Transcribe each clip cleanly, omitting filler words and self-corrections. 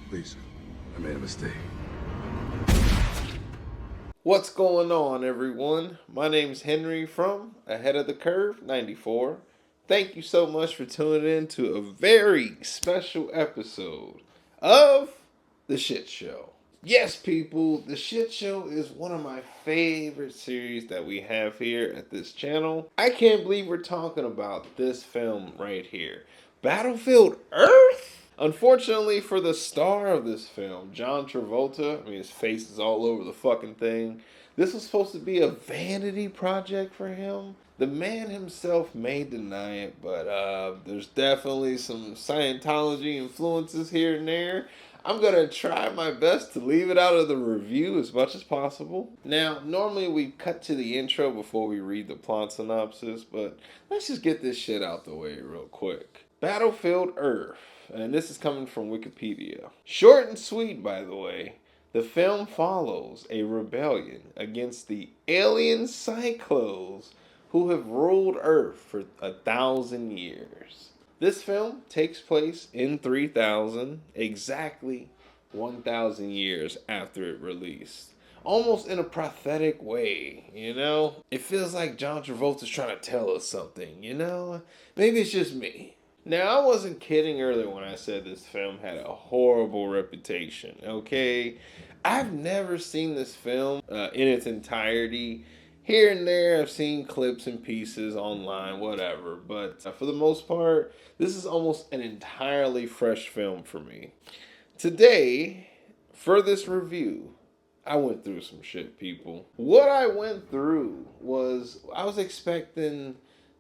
Please, I made a mistake. What's going on, everyone? My name's Henry from Ahead of the Curve 94. Thank you so much for tuning in to a very special episode of The Shit Show. Yes, people, The Shit Show is one of my favorite series that we have here at this channel. I can't believe we're talking about this film right here, Battlefield Earth. Unfortunately for the star of this film, John Travolta, I mean, his face is all over the fucking thing. This was supposed to be a vanity project for him. The man himself may deny it, but there's definitely some Scientology influences here and there. I'm going to try my best to leave it out of the review as much as possible. Now, normally we cut to the intro before we read the plot synopsis, but let's just get this shit out the way real quick. Battlefield Earth, and this is coming from Wikipedia. Short and sweet, by the way. The film follows a rebellion against the alien Psychlos who have ruled Earth for 1,000 years. This film takes place in 3000, exactly 1,000 years after it released. Almost in a prophetic way, you know? It feels like John Travolta's trying to tell us something, you know? Maybe it's just me. Now, I wasn't kidding earlier when I said this film had a horrible reputation, okay? I've never seen this film in its entirety. Here and there, I've seen clips and pieces online, whatever. But for the most part, this is almost an entirely fresh film for me. Today, for this review, I went through some shit, people. What I went through was I was expecting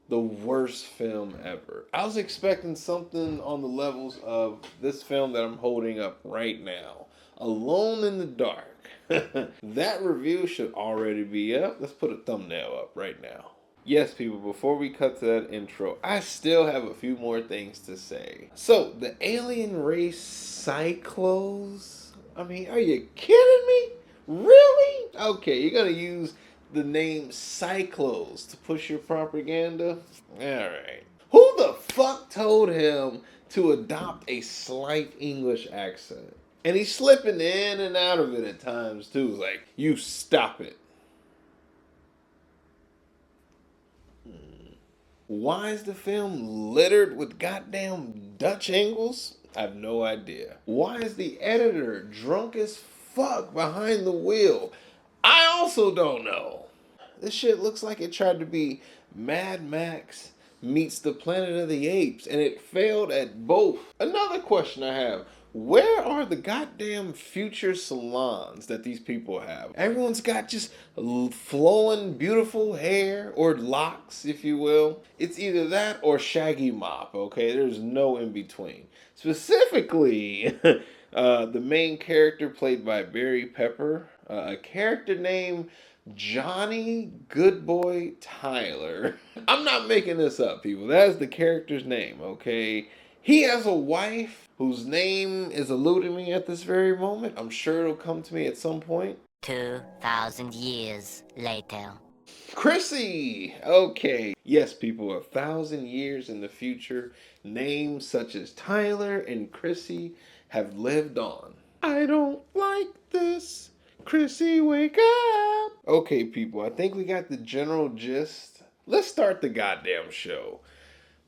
the worst film ever. I was expecting something on the levels of this film that I'm holding up right now, Alone in the Dark. That review should already be up. Let's put a thumbnail up right now. Yes, people, before we cut to that intro, I still have a few more things to say. So, the alien race Psychlos? I mean, are you kidding me? Really? Okay, you're gonna use the name Psychlos to push your propaganda? Alright. Who the fuck told him to adopt a slight English accent? And he's slipping in and out of it at times too. Like, you stop it. Why is the film littered with goddamn Dutch angles? I have no idea. Why is the editor drunk as fuck behind the wheel? I also don't know. This shit looks like it tried to be Mad Max meets the Planet of the Apes, and it failed at both. Another question I have. Where are the goddamn future salons that these people have? Everyone's got just flowing, beautiful hair, or locks, if you will. It's either that or shaggy mop, okay? There's no in between. Specifically, the main character played by Barry Pepper, a character named Johnny Goodboy Tyler. I'm not making this up, people. That is the character's name, okay? He has a wife whose name is eluding me at this very moment. I'm sure it'll come to me at some point. 2,000 years later. Chrissy! Okay. Yes, people, 1,000 years in the future, names such as Tyler and Chrissy have lived on. I don't like this. Chrissy, wake up! Okay, people, I think we got the general gist. Let's start the goddamn show.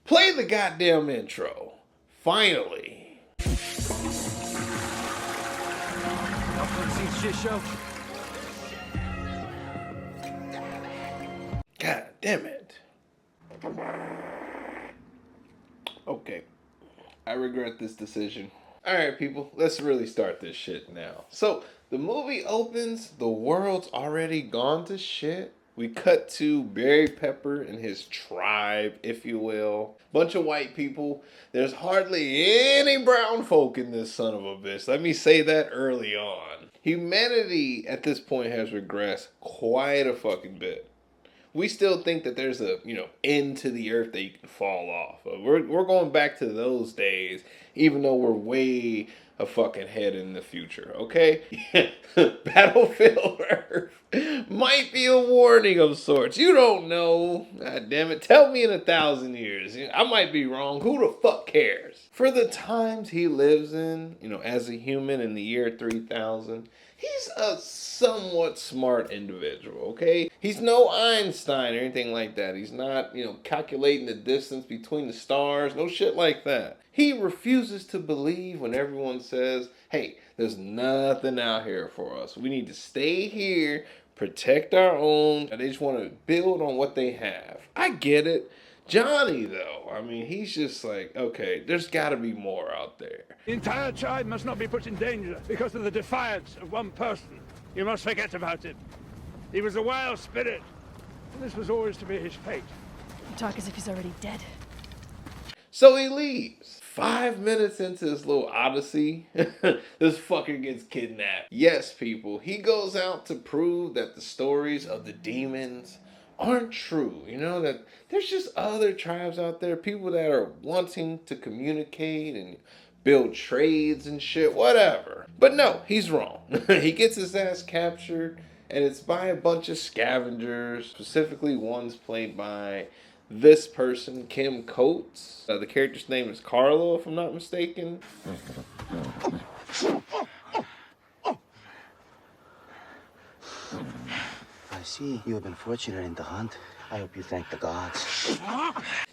Play the goddamn intro. Finally. Shit show. God damn it. Okay. I regret this decision. Alright, people, let's really start this shit now. So, the movie opens, the world's already gone to shit. We cut to Barry Pepper and his tribe, if you will. Bunch of white people. There's hardly any brown folk in this son of a bitch. Let me say that early on. Humanity at this point has regressed quite a fucking bit. We still think that there's a, end to the earth that you can fall off of. We're going back to those days, even though we're way a fucking head in the future, okay? Battlefield Earth might be a warning of sorts. You don't know. God damn it. Tell me in 1,000 years. I might be wrong. Who the fuck cares? For the times he lives in, as a human in the year 3000, he's a somewhat smart individual, okay? He's no Einstein or anything like that. He's not, calculating the distance between the stars, no shit like that. He refuses to believe when everyone says, hey, there's nothing out here for us. We need to stay here, protect our own. They just want to build on what they have. I get it. Johnny, though, he's just like, okay, there's got to be more out there. The entire tribe must not be put in danger because of the defiance of one person. You must forget about it. He was a wild spirit, and this was always to be his fate. You talk as if he's already dead. So he leaves. 5 minutes into this little odyssey, this fucker gets kidnapped. Yes, people, he goes out to prove that the stories of the demons aren't true. That there's just other tribes out there, people that are wanting to communicate and build trades and shit, whatever. But no, he's wrong. He gets his ass captured, and it's by a bunch of scavengers. Specifically, one's played by this person, Kim Coates. The character's name is Carlo, if I'm not mistaken. I see you have been fortunate in the hunt. I hope you thank the gods.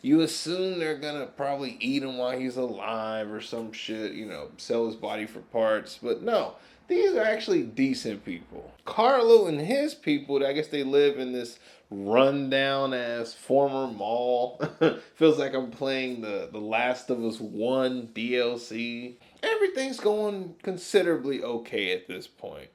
You assume they're gonna probably eat him while he's alive or some shit, sell his body for parts. But no, these are actually decent people. Carlo and his people, I guess they live in this rundown ass former mall. Feels like I'm playing the Last of Us 1 DLC. Everything's going considerably okay at this point.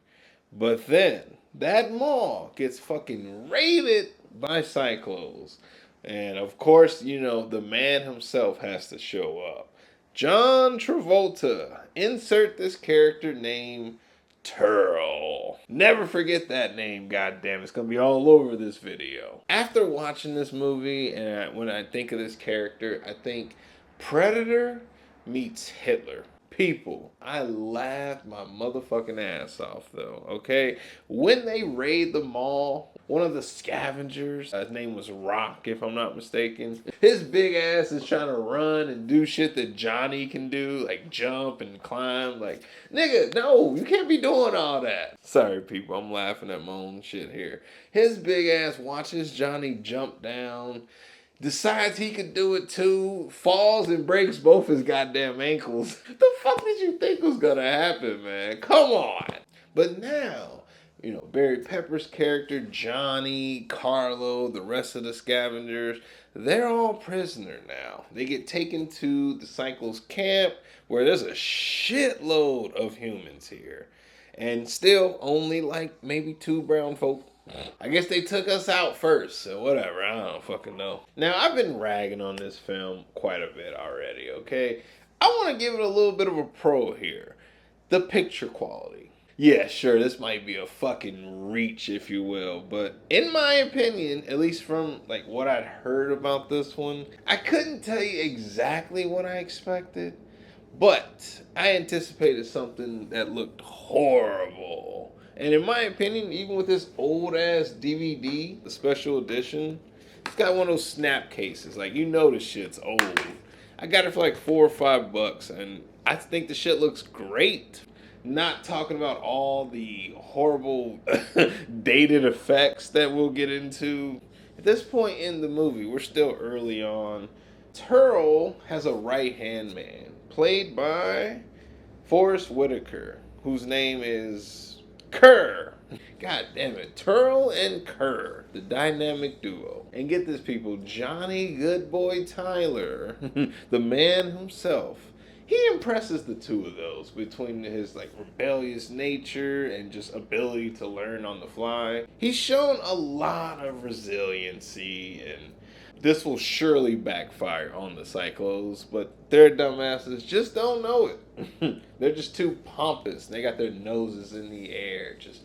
But then that mall gets fucking raided by Psychlos. And of course, the man himself has to show up. John Travolta. Insert this character name, Turl. Never forget that name, goddamn. It's gonna be all over this video. After watching this movie, and when I think of this character, I think Predator meets Hitler. People, I laughed my motherfucking ass off though, okay? When they raid the mall, one of the scavengers, his name was Rock, if I'm not mistaken, his big ass is trying to run and do shit that Johnny can do, like jump and climb. Like, nigga, no, you can't be doing all that. Sorry, people, I'm laughing at my own shit here. His big ass watches Johnny jump down, decides he could do it too, falls and breaks both his goddamn ankles. The fuck did you think was gonna happen, man? Come on. But now, Barry Pepper's character, Johnny, Carlo, the rest of the scavengers, they're all prisoner now. They get taken to the Psychlo's camp, where there's a shitload of humans here. And still only like maybe 2 brown folk. I guess they took us out first, so whatever, I don't fucking know. Now, I've been ragging on this film quite a bit already, okay? I want to give it a little bit of a pro here. The picture quality. Yeah, sure, this might be a fucking reach, if you will, but in my opinion, at least from like what I'd heard about this one, I couldn't tell you exactly what I expected, but I anticipated something that looked horrible. And in my opinion, even with this old ass DVD, the special edition, it's got one of those snap cases. Like, this shit's old. I got it for like $4 or $5, and I think the shit looks great. Not talking about all the horrible dated effects that we'll get into. At this point in the movie, we're still early on. Turl has a right-hand man, played by Forrest Whitaker, whose name is Kerr. God damn it. Turl and Kerr, the dynamic duo. And get this, people, Johnny Goodboy Tyler, the man himself. He impresses the two of those between his like rebellious nature and just ability to learn on the fly. He's shown a lot of resiliency, and this will surely backfire on the Psychlos, but their dumbasses just don't know it. They're just too pompous. They got their noses in the air, just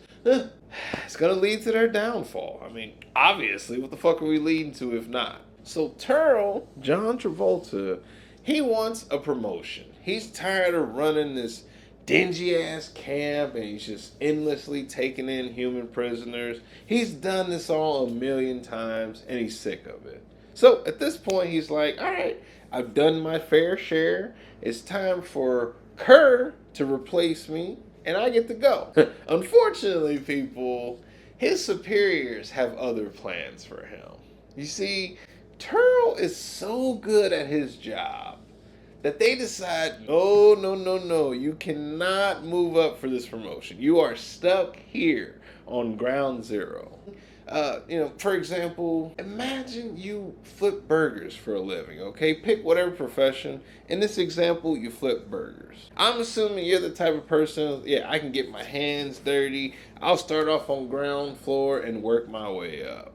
It's gonna lead to their downfall. I mean, obviously, what the fuck are we leading to if not? So Turl, John Travolta, he wants a promotion. He's tired of running this dingy ass camp and he's just endlessly taking in human prisoners. He's done this all a million times and he's sick of it. So at this point, he's like, all right, I've done my fair share. It's time for Kerr to replace me and I get to go. Unfortunately, people, his superiors have other plans for him. You see, Turl is so good at his job that they decide, no, no, no, no, you cannot move up for this promotion. You are stuck here on ground zero. For example, imagine you flip burgers for a living, okay? Pick whatever profession. In this example, you flip burgers. I'm assuming you're the type of person, yeah, I can get my hands dirty. I'll start off on ground floor and work my way up.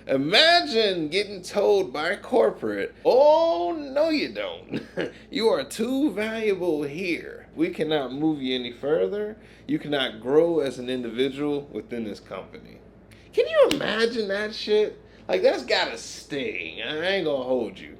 Imagine getting told by corporate, oh, no you don't. You are too valuable here. We cannot move you any further. You cannot grow as an individual within this company. Can you imagine that shit? Like, that's gotta sting. I ain't gonna hold you.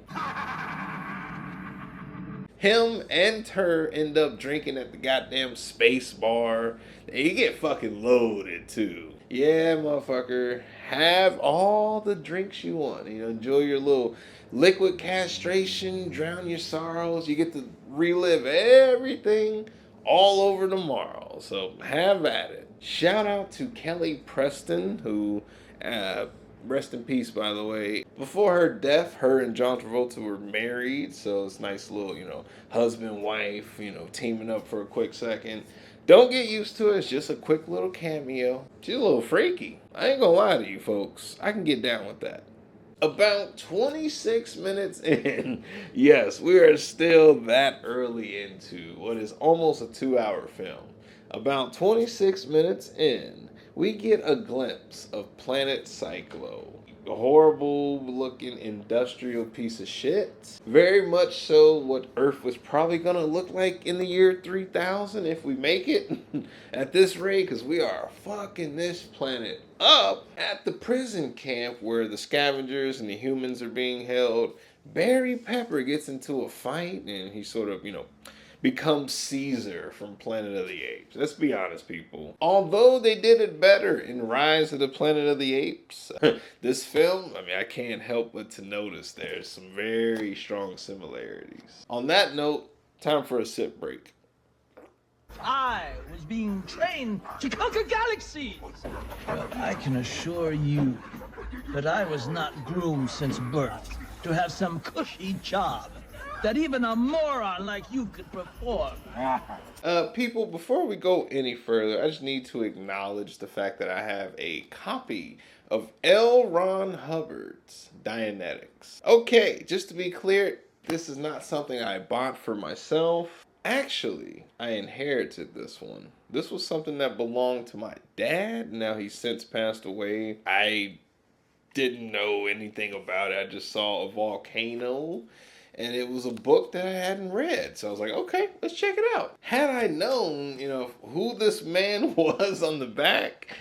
Him and Tur end up drinking at the goddamn space bar. You get fucking loaded too. Yeah, motherfucker. Have all the drinks you want. Enjoy your little liquid castration, drown your sorrows. You get to relive everything all over tomorrow. So have at it. Shout out to Kelly Preston, who rest in peace, by the way. Before her death, her and John Travolta were married, so it's nice little, husband, wife, teaming up for a quick second. Don't get used to it. It's just a quick little cameo. She's a little freaky. I ain't gonna lie to you folks. I can get down with that. About 26 minutes in, yes, we are still that early into what is almost a 2-hour film. About 26 minutes in, we get a glimpse of planet Psychlo. A horrible looking industrial piece of shit. Very much so what Earth was probably gonna look like in the year 3000 if we make it at this rate, because we are fucking this planet up. At the prison camp where the scavengers and the humans are being held, Barry Pepper gets into a fight and he sort of, becomes Caesar from Planet of the Apes. Let's be honest, people. Although they did it better in Rise of the Planet of the Apes, this film, I can't help but to notice there's some very strong similarities. On that note, time for a sip break. I was being trained to conquer galaxies. Well, I can assure you that I was not groomed since birth to have some cushy job that even a moron like you could perform. People, before we go any further, I just need to acknowledge the fact that I have a copy of L. Ron Hubbard's Dianetics. Okay, just to be clear, this is not something I bought for myself. Actually, I inherited this one. This was something that belonged to my dad. Now he's since passed away. I didn't know anything about it. I just saw a volcano. And it was a book that I hadn't read. So I was like, okay, let's check it out. Had I known, who this man was on the back,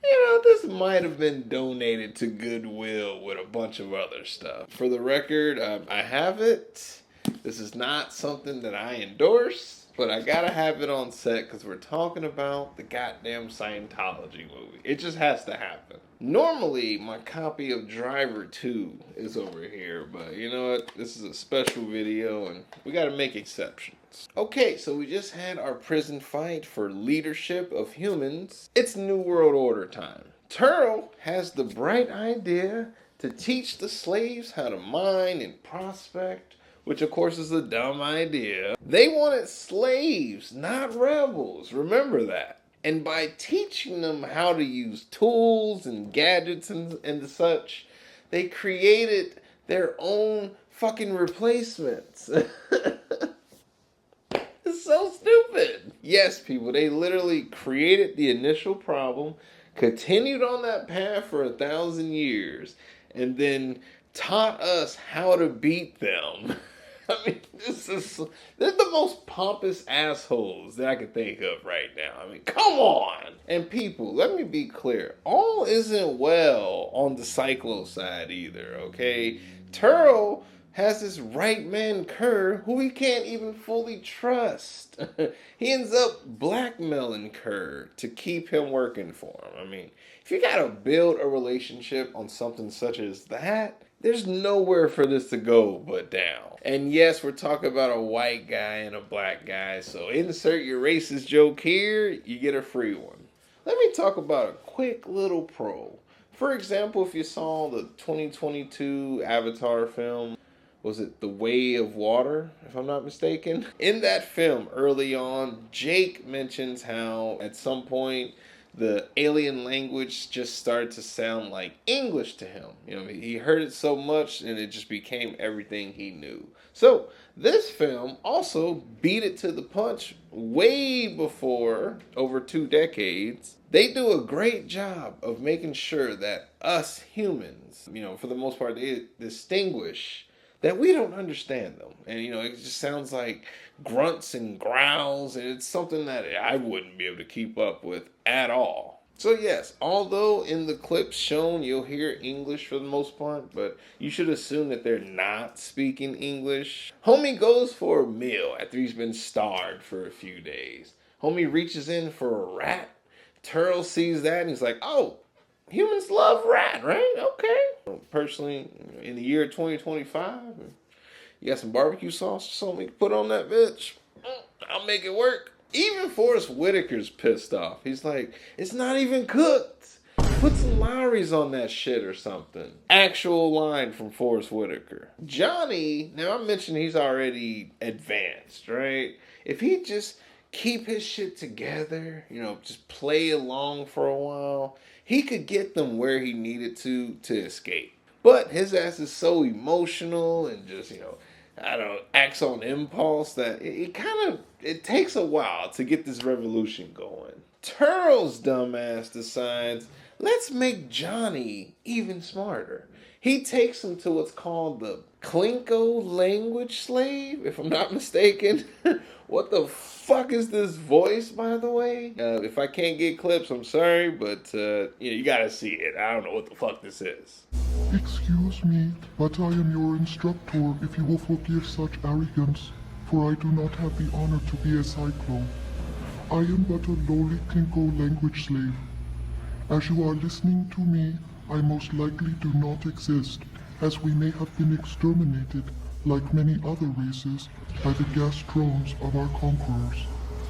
this might have been donated to Goodwill with a bunch of other stuff. For the record, I have it. This is not something that I endorse, but I gotta have it on set because we're talking about the goddamn Scientology movie. It just has to happen. Normally, my copy of Driver 2 is over here, but you know what? This is a special video and we gotta make exceptions. Okay, so we just had our prison fight for leadership of humans. It's New World Order time. Turl has the bright idea to teach the slaves how to mine and prospect, which of course is a dumb idea. They wanted slaves, not rebels. Remember that. And by teaching them how to use tools and gadgets and such, they created their own fucking replacements. It's so stupid. Yes, people, they literally created the initial problem, continued on that path for 1,000 years, and then taught us how to beat them. I mean, they're the most pompous assholes that I can think of right now. I mean, come on. And people, let me be clear. All isn't well on the Psychlo side either, okay? Turl has this right man Kerr who he can't even fully trust. He ends up blackmailing Kerr to keep him working for him. I mean, if you gotta build a relationship on something such as that, there's nowhere for this to go but down. And yes, we're talking about a white guy and a black guy, so insert your racist joke here, you get a free one. Let me talk about a quick little pro. For example, if you saw the 2022 Avatar film, was it The Way of Water, if I'm not mistaken? In that film, early on, Jake mentions how at some point the alien language just started to sound like English to him. You know, he heard it so much and it just became everything he knew. So this film also beat it to the punch way before, over 2 decades. They do a great job of making sure that us humans, you know, for the most part, they distinguish that we don't understand them. And, you know, it just sounds like grunts and growls, and it's something that I wouldn't be able to keep up with at all. So yes, although in the clips shown you'll hear English for the most part, but you should assume that they're not speaking English. Homie goes for a meal after he's been starved for a few days. Homie reaches in for a rat. Turl sees that and he's like, oh, humans love rat, right? Okay. Personally, in the year 2025, you got some barbecue sauce or something you can put on that bitch, I'll make it work. Even Forrest Whitaker's pissed off. He's like, it's not even cooked. Put some Lowry's on that shit or something. Actual line from Forrest Whitaker. Johnny, now I mentioned he's already advanced, right? If he just keep his shit together, you know, just play along for a while, he could get them where he needed to escape. But his ass is so emotional and just, you know, I don't know, acts on impulse that it takes a while to get this revolution going. Turl's dumbass decides, let's make Johnny even smarter. He takes him to what's called the Clinko language slave, if I'm not mistaken. What the fuck is this voice, by the way? If I can't get clips, I'm sorry, but you gotta see it. I don't know what the fuck this is. Excuse me, but I am your instructor, if you will forgive such arrogance, for I do not have the honor to be a Psychlo. I am but a lowly Clinko language slave. As you are listening to me, I most likely do not exist, as we may have been exterminated, like many other races, by the gas drones of our conquerors.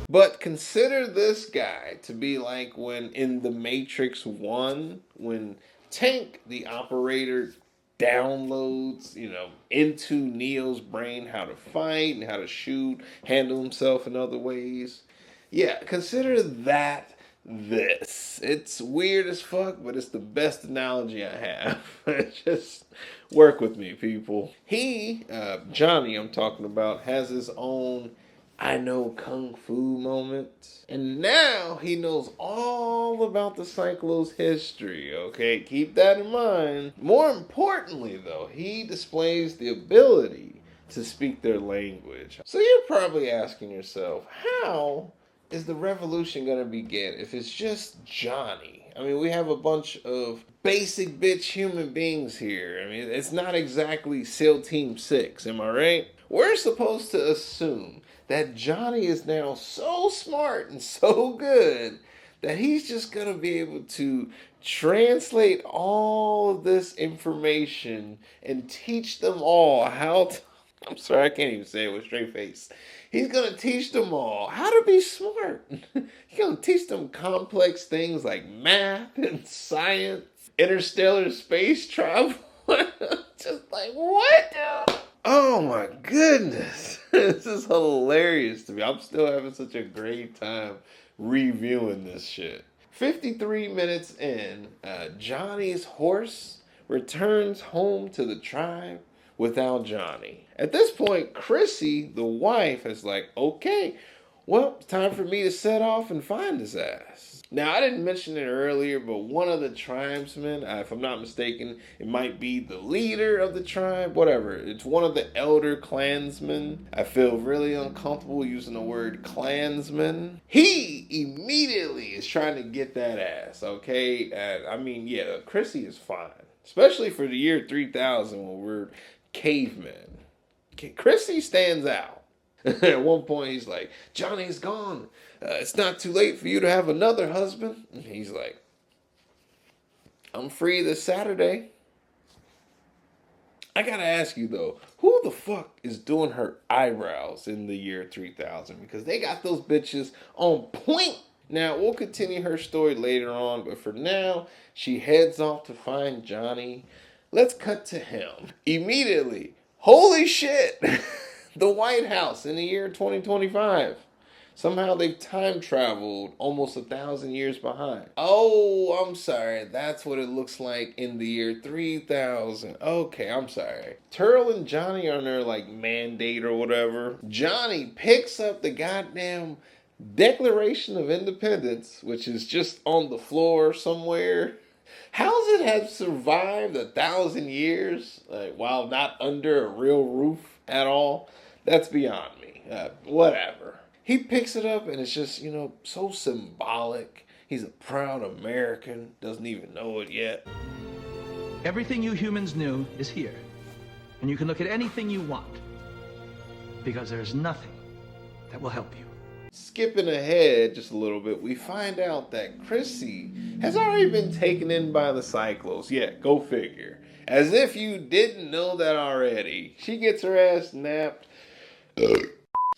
But consider this guy to be like when in The Matrix 1, when Tank, the operator, downloads, you know, into Neo's brain how to fight and how to shoot, handle himself in other ways. Yeah, consider that this. It's weird as fuck, but it's the best analogy I have. Just work with me, people. He, Johnny I'm talking about, has his own I know Kung Fu moment. And now he knows all about the Psychlo's history, okay? Keep that in mind. More importantly, though, he displays the ability to speak their language. So you're probably asking yourself, how is the revolution going to begin if it's just Johnny? I mean, we have a bunch of basic bitch human beings here. I mean, it's not exactly SEAL Team 6, am I right? We're supposed to assume that Johnny is now so smart and so good that he's just going to be able to translate all of this information and teach them all how to... I'm sorry, I can't even say it with a straight face. He's going to teach them all how to be smart. He's going to teach them complex things like math and science, interstellar space travel. Just like, what, dude? Oh my goodness. This is hilarious to me. I'm still having such a great time reviewing this shit. 53 minutes in, Johnny's horse returns home to the tribe without Johnny. At this point, Chrissy, the wife, is like, okay, Well, it's time for me to set off and find his ass. Now, I didn't mention it earlier, but one of the tribesmen, if I'm not mistaken, it might be the leader of the tribe, whatever. It's one of the elder clansmen. I feel really uncomfortable using the word clansman. He immediately is trying to get that ass, okay? I mean, yeah, Chrissy is fine, especially for the year 3000 when we're cavemen. Chrissy stands out. At one point, he's like, Johnny's gone. It's not too late for you to have another husband. And he's like, I'm free this Saturday. I gotta ask you, though, who the fuck is doing her eyebrows in the year 3000? Because they got those bitches on point. Now, we'll continue her story later on, but for now, she heads off to find Johnny. Let's cut to him. Immediately, holy shit! The White House in the year 2025. Somehow they've time traveled almost 1,000 years behind. Oh, I'm sorry. That's what it looks like in the year 3000. Okay, I'm sorry. Turl and Johnny are on their like mandate or whatever. Johnny picks up the goddamn Declaration of Independence, which is just on the floor somewhere. How's it have survived 1,000 years while not under a real roof at all? That's beyond me. Whatever. He picks it up and it's just, so symbolic. He's a proud American. Doesn't even know it yet. Everything you humans knew is here. And you can look at anything you want. Because there's nothing that will help you. Skipping ahead just a little bit, we find out that Chrissy has already been taken in by the Psychlos. Yeah, go figure. As if you didn't know that already. She gets her ass napped.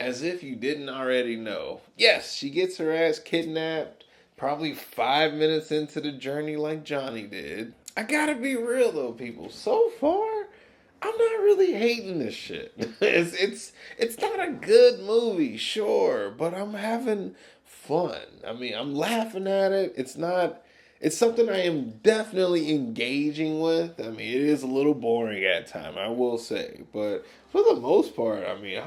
As if you didn't already know. Yes, she gets her ass kidnapped. Probably 5 minutes into the journey like Johnny did. I gotta be real though, people. So far, I'm not really hating this shit. It's not a good movie, sure, but I'm having fun. I mean, I'm laughing at it. It's something I am definitely engaging with. I mean, it is a little boring at times, I will say, but for the most part, I mean,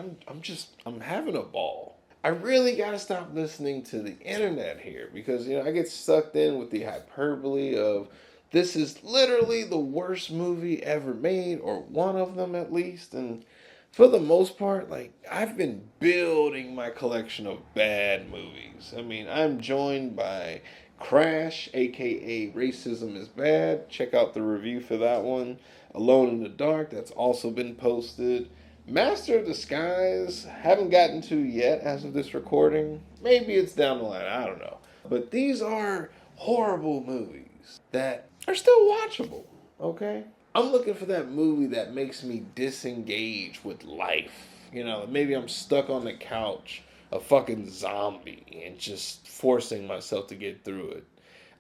I'm having a ball. I really gotta stop listening to the internet here because I get sucked in with the hyperbole of this is literally the worst movie ever made, or one of them at least. And for the most part, I've been building my collection of bad movies. I mean, I'm joined by Crash, aka Racism is Bad. Check out the review for that one. Alone in the Dark, that's also been posted. Master of Disguise, haven't gotten to yet as of this recording. Maybe it's down the line, I don't know. But these are horrible movies that are still watchable, okay? I'm looking for that movie that makes me disengage with life. Maybe I'm stuck on the couch, a fucking zombie, and just forcing myself to get through it.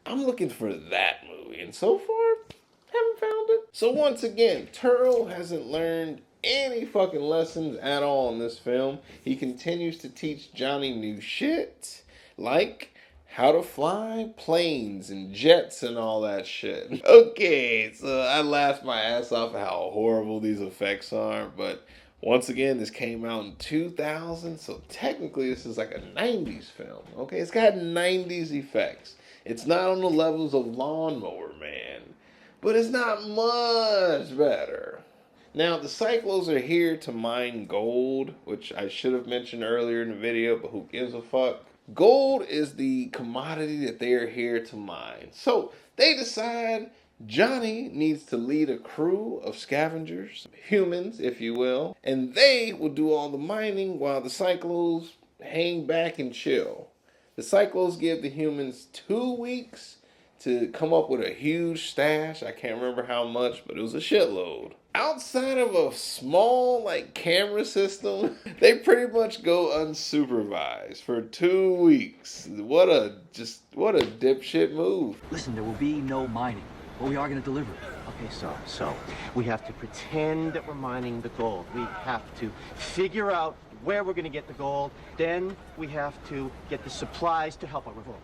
I'm looking for that movie, and so far, haven't found it. So once again, Turl hasn't learned any fucking lessons at all in this film. He continues to teach Johnny new shit, like how to fly planes and jets and all that shit. Okay, so I laughed my ass off at how horrible these effects are, but once again, this came out in 2000, so technically this is like a 90s film, okay? It's got 90s effects. It's not on the levels of Lawnmower Man, but it's not much better. Now, the Psychlos are here to mine gold, which I should have mentioned earlier in the video, but who gives a fuck? Gold is the commodity that they are here to mine. So they decide Johnny needs to lead a crew of scavengers, humans, if you will, and they will do all the mining while the Psychlos hang back and chill. The Psychlos give the humans 2 weeks to come up with a huge stash. I can't remember how much, but it was a shitload. Outside of a small camera system, they pretty much go unsupervised for 2 weeks. What a dipshit move. Listen, there will be no mining, but we are going to deliver it. Okay, so we have to pretend that we're mining the gold. We have to figure out where we're going to get the gold. Then we have to get the supplies to help our revolt.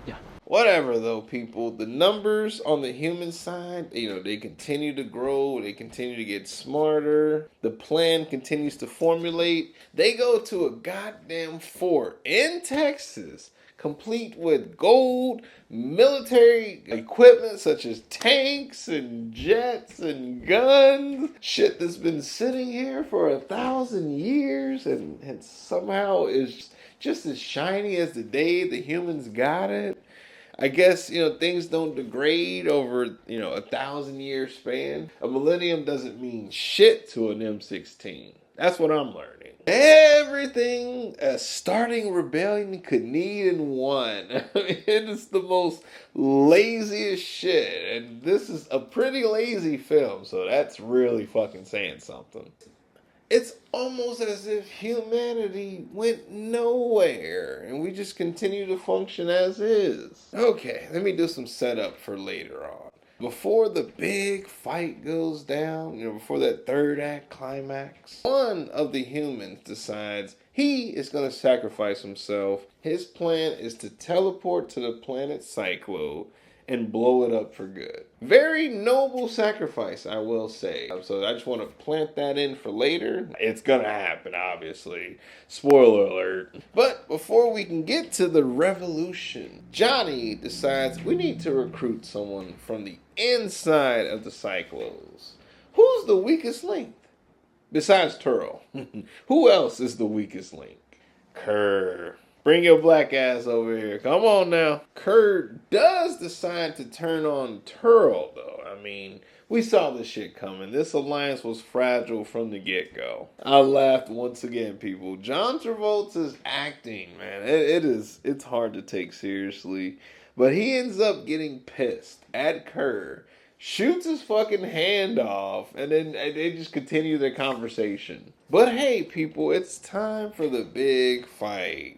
Yeah. Whatever though, people, the numbers on the human side, they continue to grow, they continue to get smarter, the plan continues to formulate. They go to a goddamn fort in Texas, complete with gold, military equipment such as tanks and jets and guns. Shit that's been sitting here for 1,000 years and somehow is just as shiny as the day the humans got it. I guess, things don't degrade over, 1,000-year span. A millennium doesn't mean shit to an M16. That's what I'm learning. Everything a starting rebellion could need in one. It is the most laziest shit. And this is a pretty lazy film, so that's really fucking saying something. It's almost as if humanity went nowhere and we just continue to function as is. Okay, let me do some setup for later on. Before the big fight goes down, before that third act climax, one of the humans decides he is going to sacrifice himself. His plan is to teleport to the planet Psychlo and blow it up for good. Very noble sacrifice, I will say. So I just want to plant that in for later. It's gonna happen, obviously. Spoiler alert. But before we can get to the revolution, Johnny decides we need to recruit someone from the inside of the Psychlos. Who's the weakest link? Besides Turl. Who else is the weakest link? Kerr. Bring your black ass over here. Come on now. Kurt does decide to turn on Turl, though. I mean, we saw this shit coming. This alliance was fragile from the get-go. I laughed once again, people. John Travolta's acting, man, it's hard to take seriously. But he ends up getting pissed at Kerr, shoots his fucking hand off, and then they just continue their conversation. But hey, people, it's time for the big fight.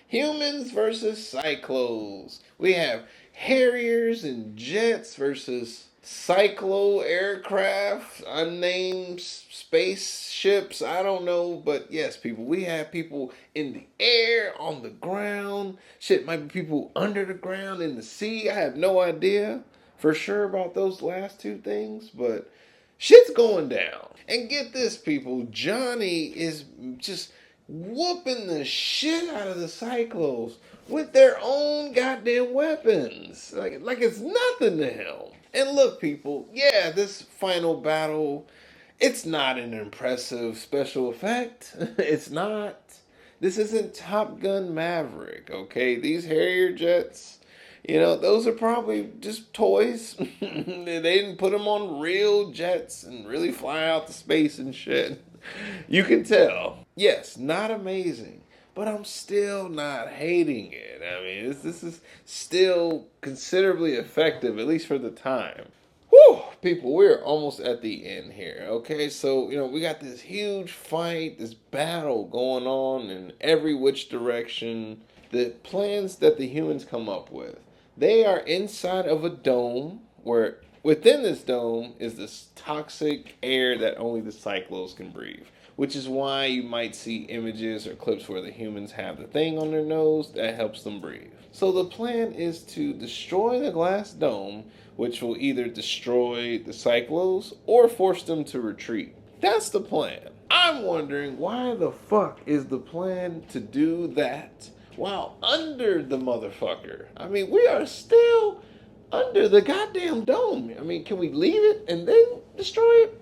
Humans versus Psychlos. We have Harriers and jets versus Psychlo aircraft, unnamed spaceships. I don't know, but yes, people. We have people in the air, on the ground. Shit, might be people under the ground, in the sea. I have no idea for sure about those last two things, but shit's going down. And get this, people. Johnny is just whooping the shit out of the Psychlos with their own goddamn weapons. Like it's nothing to him. And look, people, yeah, this final battle, it's not an impressive special effect. It's not. This isn't Top Gun Maverick, okay? These Harrier jets, those are probably just toys. They didn't put them on real jets and really fly out to space and shit. You can tell. Yes, not amazing, but I'm still not hating it. I mean, this is still considerably effective, at least for the time. Whew, people, we're almost at the end here, okay? So, we got this huge fight, this battle going on in every which direction. The plans that the humans come up with, they are inside of a dome where within this dome is this toxic air that only the Psychlos can breathe, which is why you might see images or clips where the humans have the thing on their nose that helps them breathe. So the plan is to destroy the glass dome, which will either destroy the Psychlos or force them to retreat. That's the plan. I'm wondering, why the fuck is the plan to do that while under the motherfucker? I mean, we are still under the goddamn dome. I mean, can we leave it and then destroy it?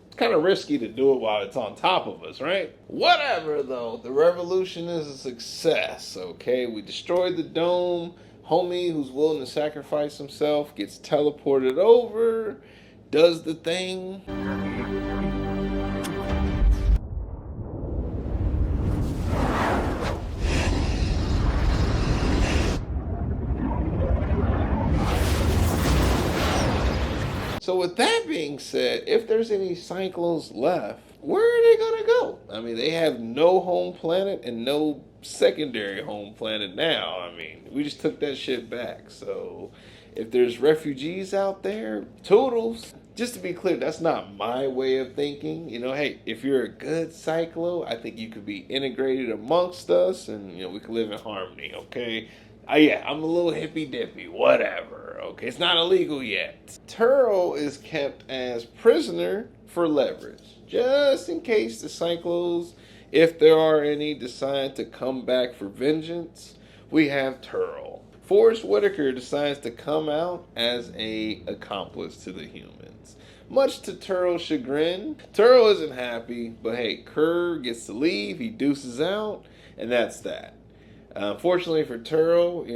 It's kind of risky to do it while it's on top of us, right? Whatever, though. The revolution is a success, okay? We destroyed the dome. Homie who's willing to sacrifice himself gets teleported over, does the thing. So with that being said, if there's any Psychlos left, where are they gonna go? I mean, they have no home planet and no secondary home planet now. I mean, we just took that shit back. So if there's refugees out there, toodles. Just to be clear, that's not my way of thinking. Hey, if you're a good Psychlo, I think you could be integrated amongst us and, we could live in harmony, okay? Yeah, I'm a little hippy dippy, whatever. Okay, it's not illegal yet. Turl is kept as prisoner for leverage, just in case the Psychlos, if there are any, decide to come back for vengeance. We have Turl. Forrest Whitaker decides to come out as a accomplice to the humans. Much to Turl's chagrin, Turl isn't happy, but hey, Kerr gets to leave, he deuces out, and that's that. Unfortunately for Turl,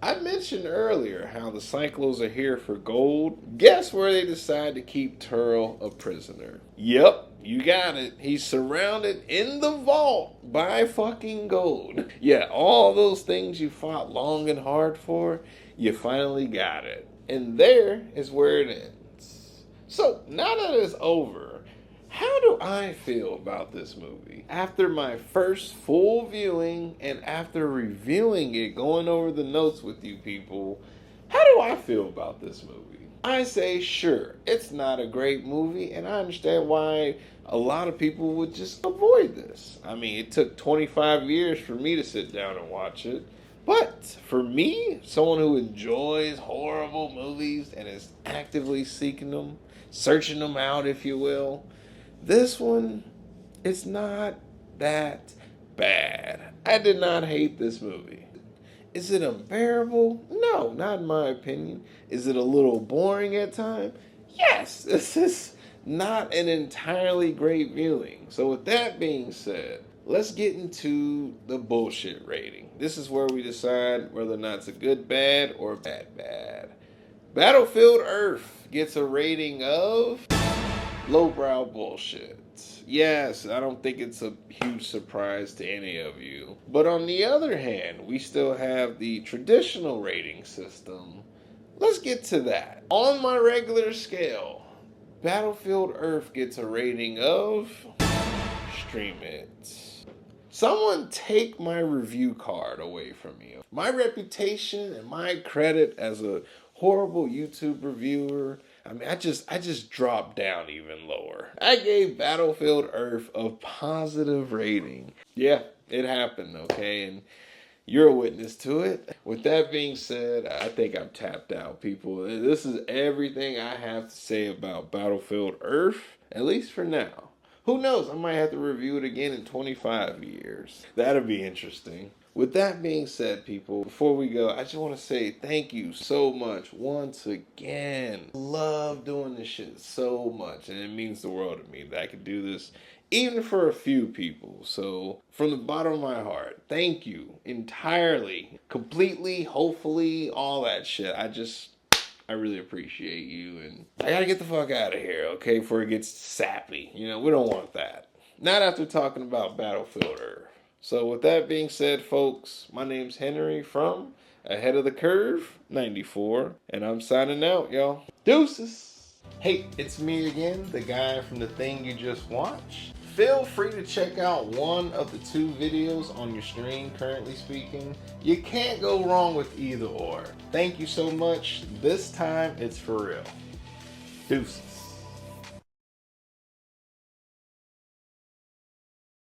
I mentioned earlier how the Psychlos are here for gold. Guess where they decide to keep Turl a prisoner? Yep, you got it. He's surrounded in the vault by fucking gold. Yeah, all those things you fought long and hard for, you finally got it. And there is where it ends. So, now that it's over, how do I feel about this movie? After my first full viewing and after reviewing it, going over the notes with you people, how do I feel about this movie? I say, sure, it's not a great movie, and I understand why a lot of people would just avoid this. I mean, it took 25 years for me to sit down and watch it. But for me, someone who enjoys horrible movies and is actively seeking them, searching them out, if you will, this one, it's not that bad. I did not hate this movie. Is it unbearable? No, not in my opinion. Is it a little boring at times? Yes, this is not an entirely great viewing. So with that being said, let's get into the bullshit rating. This is where we decide whether or not it's a good bad or bad bad. Battlefield Earth gets a rating of lowbrow bullshit. Yes, I don't think it's a huge surprise to any of you. But on the other hand, we still have the traditional rating system. Let's get to that. On my regular scale, Battlefield Earth gets a rating of... Stream it. Someone take my review card away from me. My reputation and my credit as a horrible YouTube reviewer, I mean, I just dropped down even lower. I gave Battlefield Earth a positive rating. Yeah, it happened, okay? And you're a witness to it. With that being said, I think I'm tapped out, people. This is everything I have to say about Battlefield Earth, at least for now. Who knows? I might have to review it again in 25 years. That'll be interesting. With that being said, people, before we go, I just want to say thank you so much once again. Love doing this shit so much, and it means the world to me that I could do this even for a few people. So from the bottom of my heart, thank you entirely, completely, hopefully, all that shit. I really appreciate you, and I gotta get the fuck out of here, okay, before it gets sappy. We don't want that. Not after talking about Battlefield Earth. So with that being said, folks, my name's Henry from Ahead of the Curve 94, and I'm signing out, y'all. Deuces! Hey, it's me again, the guy from the thing you just watched. Feel free to check out one of the two videos on your screen currently speaking. You can't go wrong with either or. Thank you so much. This time, it's for real. Deuces.